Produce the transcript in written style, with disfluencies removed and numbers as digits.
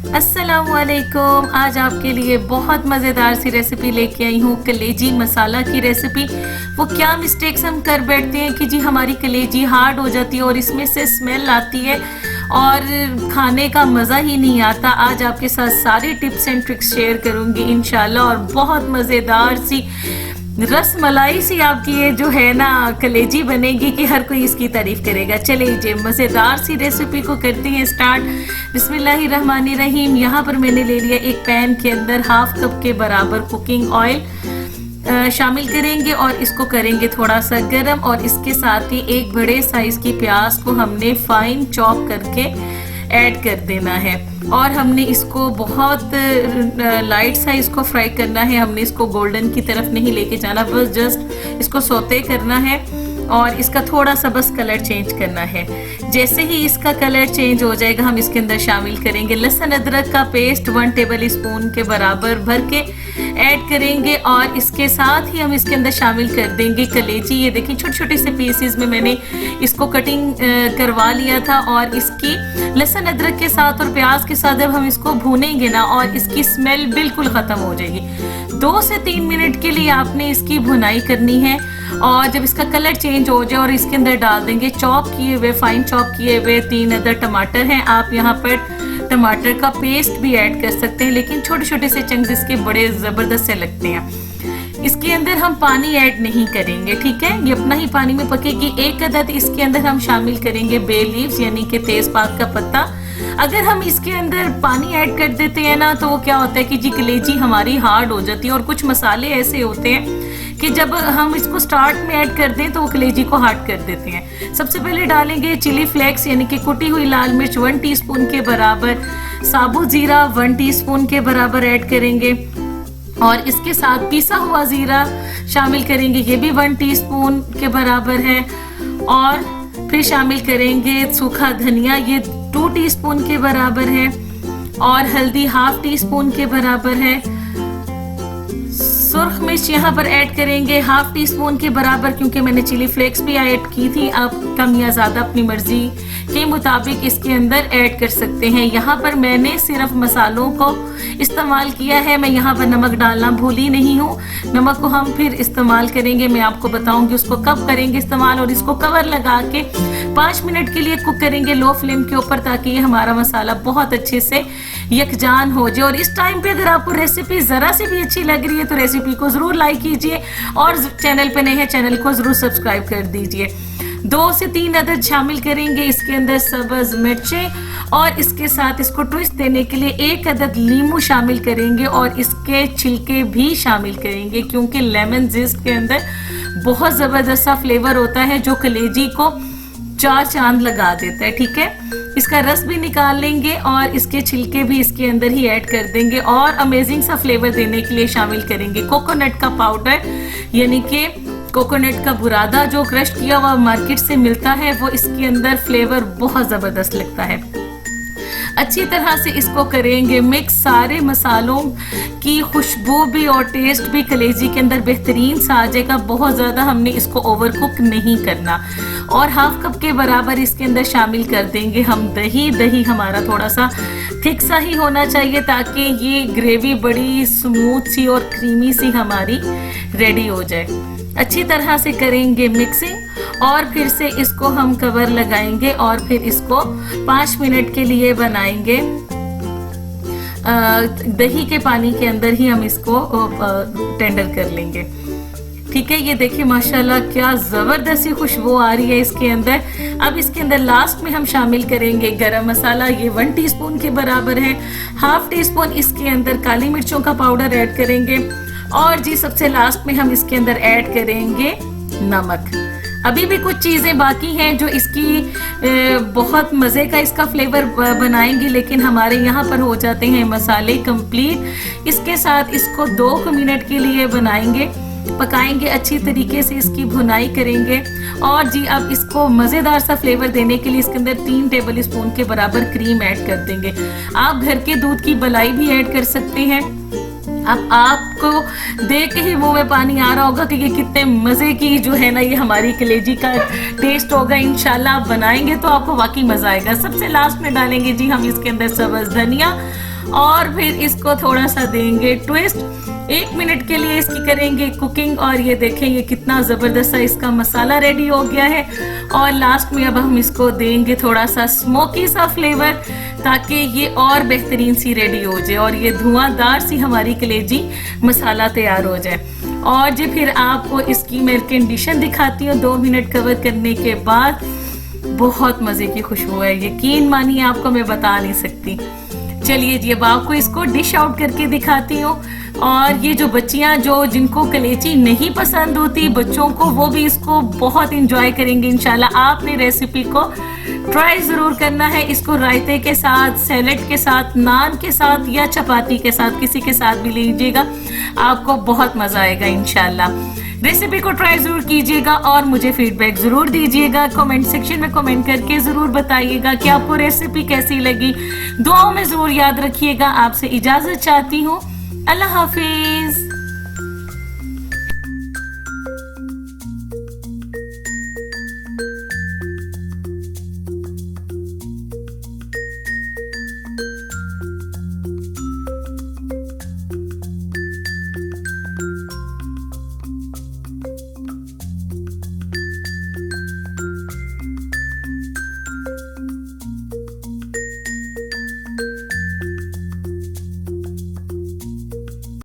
अस्सलामुअलैकुम। आज आपके लिए बहुत मज़ेदार सी रेसिपी लेके आई हूँ, कलेजी मसाला की रेसिपी। वो क्या मिस्टेक्स हम कर बैठते हैं कि जी हमारी कलेजी हार्ड हो जाती है और इसमें से स्मेल आती है और खाने का मज़ा ही नहीं आता। आज आपके साथ सारी टिप्स एंड ट्रिक्स शेयर करूँगी इंशाल्लाह, और बहुत मज़ेदार सी रस मलाई सी आपकी ये जो है ना कलेजी बनेगी कि हर कोई इसकी तारीफ करेगा। चलिए मज़ेदार सी रेसिपी को करते हैं स्टार्ट। बिस्मिल्लाहिर्रहमानिर्रहीम। यहाँ पर मैंने ले लिया एक पैन के अंदर हाफ कप के बराबर कुकिंग ऑयल शामिल करेंगे और इसको करेंगे थोड़ा सा गर्म, और इसके साथ ही एक बड़े साइज की प्याज को हमने फाइन चॉप करके ऐड कर देना है। और हमने इसको बहुत लाइट सा इसको फ्राई करना है, हमने इसको गोल्डन की तरफ नहीं लेके जाना, बस जस्ट इसको सौते करना है और इसका थोड़ा सा बस कलर चेंज करना है। जैसे ही इसका कलर चेंज हो जाएगा हम इसके अंदर शामिल करेंगे लहसुन अदरक का पेस्ट 1 टेबल स्पून के बराबर भर के ऐड करेंगे, और इसके साथ ही हम इसके अंदर शामिल कर देंगे कलेजी। ये देखिए छोटे छोटे से पीसेस में मैंने इसको कटिंग करवा लिया था, और इसकी लहसुन अदरक के साथ और प्याज के साथ जब हम इसको भूनेंगे ना और इसकी स्मेल बिल्कुल ख़त्म हो जाएगी। 2 से 3 मिनट के लिए आपने इसकी भुनाई करनी है, और जब इसका कलर चेंज हो जाए और इसके अंदर डाल देंगे चॉप किए हुए फाइन चॉप किए हुए 3 अदर टमाटर हैं। आप यहाँ पर टमाटर का पेस्ट भी ऐड कर सकते हैं, लेकिन छोटे छोटे से चंक्स इसके बड़े ज़बरदस्त से लगते हैं। इसके अंदर हम पानी ऐड नहीं करेंगे, ठीक है, ये अपना ही पानी में पकेगी। 1 अदद इसके अंदर हम शामिल करेंगे बे लीव्स यानी कि तेज़पात का पत्ता। अगर हम इसके अंदर पानी ऐड कर देते हैं ना तो वो क्या होता है कि जी कलेजी हमारी हार्ड हो जाती है, और कुछ मसाले ऐसे होते हैं कि जब हम इसको स्टार्ट में ऐड कर दें तो वो कलेजी को हार्ड कर देते हैं। सबसे पहले डालेंगे चिली फ्लेक्स यानी कि कुटी हुई लाल मिर्च 1 टीस्पून के बराबर, साबुत जीरा 1 टीस्पून के बराबर ऐड करेंगे, और इसके साथ पिसा हुआ जीरा शामिल करेंगे, ये भी 1 टीस्पून के बराबर है। और फिर शामिल करेंगे सूखा धनिया, ये 2 टीस्पून के बराबर है, और हल्दी हाफ टीस्पून के बराबर है। सुर्ख मिर्च यहाँ पर ऐड करेंगे हाफ टीस्पून के बराबर, क्योंकि मैंने चिली फ्लेक्स भी ऐड की थी। आप कम या ज़्यादा अपनी मर्जी के मुताबिक इसके अंदर ऐड कर सकते हैं। यहाँ पर मैंने सिर्फ मसालों को इस्तेमाल किया है, मैं यहाँ पर नमक डालना भूली नहीं हूँ। नमक को हम फिर इस्तेमाल करेंगे, मैं आपको बताऊंगी उसको कब करेंगे इस्तेमाल। और इसको कवर लगा के 5 मिनट के लिए कुक करेंगे लो फ्लेम के ऊपर, ताकि ये हमारा मसाला बहुत अच्छे से यकजान हो जाए। और इस टाइम पे अगर आपको रेसिपी ज़रा सी भी अच्छी लग रही है तो रेसिपी को ज़रूर लाइक कीजिए, और चैनल पे नए हैं चैनल को ज़रूर सब्सक्राइब कर दीजिए। 2 से 3 अदद शामिल करेंगे इसके अंदर सब्ज़ मिर्चें, और इसके साथ इसको ट्विस्ट देने के लिए 1 अदद लीमू शामिल करेंगे, और इसके छिलके भी शामिल करेंगे, क्योंकि लेमन जिस्ट के अंदर बहुत ज़बरदस्त सा फ्लेवर होता है जो कलेजी को 4 चांद लगा देता है, ठीक है। इसका रस भी निकाल लेंगे और इसके छिलके भी इसके अंदर ही ऐड कर देंगे, और अमेजिंग सा फ्लेवर देने के लिए शामिल करेंगे कोकोनट का पाउडर यानी कि कोकोनट का बुरादा, जो क्रश किया हुआ मार्केट से मिलता है। वो इसके अंदर फ्लेवर बहुत ज़बरदस्त लगता है। अच्छी तरह से इसको करेंगे मिक्स, सारे मसालों की खुशबू भी और टेस्ट भी कलेजी के अंदर बेहतरीन सा आ जाएगा। बहुत ज़्यादा हमने इसको ओवरकुक नहीं करना। और हाफ कप के बराबर इसके अंदर शामिल कर देंगे हम दही। दही हमारा थोड़ा सा थिक सा ही होना चाहिए, ताकि ये ग्रेवी बड़ी स्मूथ सी और क्रीमी सी हमारी रेडी हो जाए। अच्छी तरह से करेंगे मिक्सिंग, और फिर से इसको हम कवर लगाएंगे, और फिर इसको 5 मिनट के लिए बनाएंगे। दही के पानी के अंदर ही हम इसको टेंडर कर लेंगे, ठीक है। ये देखिए माशाल्लाह क्या ज़बरदस्त खुशबू आ रही है इसके अंदर। अब इसके अंदर लास्ट में हम शामिल करेंगे गरम मसाला, ये 1 टीस्पून के बराबर है। हाफ टीस्पून इसके अंदर काली मिर्चों का पाउडर ऐड करेंगे, और जी सबसे लास्ट में हम इसके अंदर ऐड करेंगे नमक। अभी भी कुछ चीज़ें बाकी हैं जो इसकी बहुत मज़े का इसका फ्लेवर बनाएंगी, लेकिन हमारे यहाँ पर हो जाते हैं मसाले कंप्लीट। इसके साथ इसको 2 मिनट के लिए बनाएंगे, पकाएंगे, अच्छी तरीके से इसकी भुनाई करेंगे। और जी अब इसको मज़ेदार सा फ्लेवर देने के लिए इसके अंदर 3 टेबल स्पून के बराबर क्रीम ऐड कर देंगे। आप घर के दूध की मलाई भी ऐड कर सकते हैं। अब आपको देख के ही मुंह में पानी आ रहा होगा कि ये कितने मज़े की जो है ना ये हमारी कलेजी का टेस्ट होगा। इंशाल्लाह आप बनाएंगे तो आपको वाकई मज़ा आएगा। सबसे लास्ट में डालेंगे जी हम इसके अंदर सब्ज़ धनिया, और फिर इसको थोड़ा सा देंगे ट्विस्ट। 1 मिनट के लिए इसकी करेंगे कुकिंग और ये देखें ये कितना ज़बरदस्त सा इसका मसाला रेडी हो गया है। और लास्ट में अब हम इसको देंगे थोड़ा सा स्मोकी सा फ्लेवर ताकि ये और बेहतरीन सी रेडी हो जाए और ये धुआंधार सी हमारी कलेजी मसाला तैयार हो जाए। और जी फिर आपको इसकी मैं कंडीशन दिखाती हूँ 2 मिनट कवर करने के बाद। बहुत मज़े की खुशबू है, यकीन मानिए आपको मैं बता नहीं सकती। चलिए जी अब आपको इसको डिश आउट करके दिखाती हूँ। और ये जो बच्चियाँ जो जिनको कलेजी नहीं पसंद होती बच्चों को, वो भी इसको बहुत इंजॉय करेंगे इंशाल्लाह। आपने रेसिपी को ट्राई ज़रूर करना है। इसको रायते के साथ, सैलेड के साथ, नान के साथ या चपाती के साथ, किसी के साथ भी लीजिएगा, आपको बहुत मज़ा आएगा इंशाल्लाह। रेसिपी को ट्राई ज़रूर कीजिएगा और मुझे फीडबैक ज़रूर दीजिएगा। कमेंट सेक्शन में कमेंट करके ज़रूर बताइएगा कि आपको रेसिपी कैसी लगी। दुआओं में ज़रूर याद रखिएगा। आपसे इजाज़त चाहती हूँ। अल्लाह हाफिज़।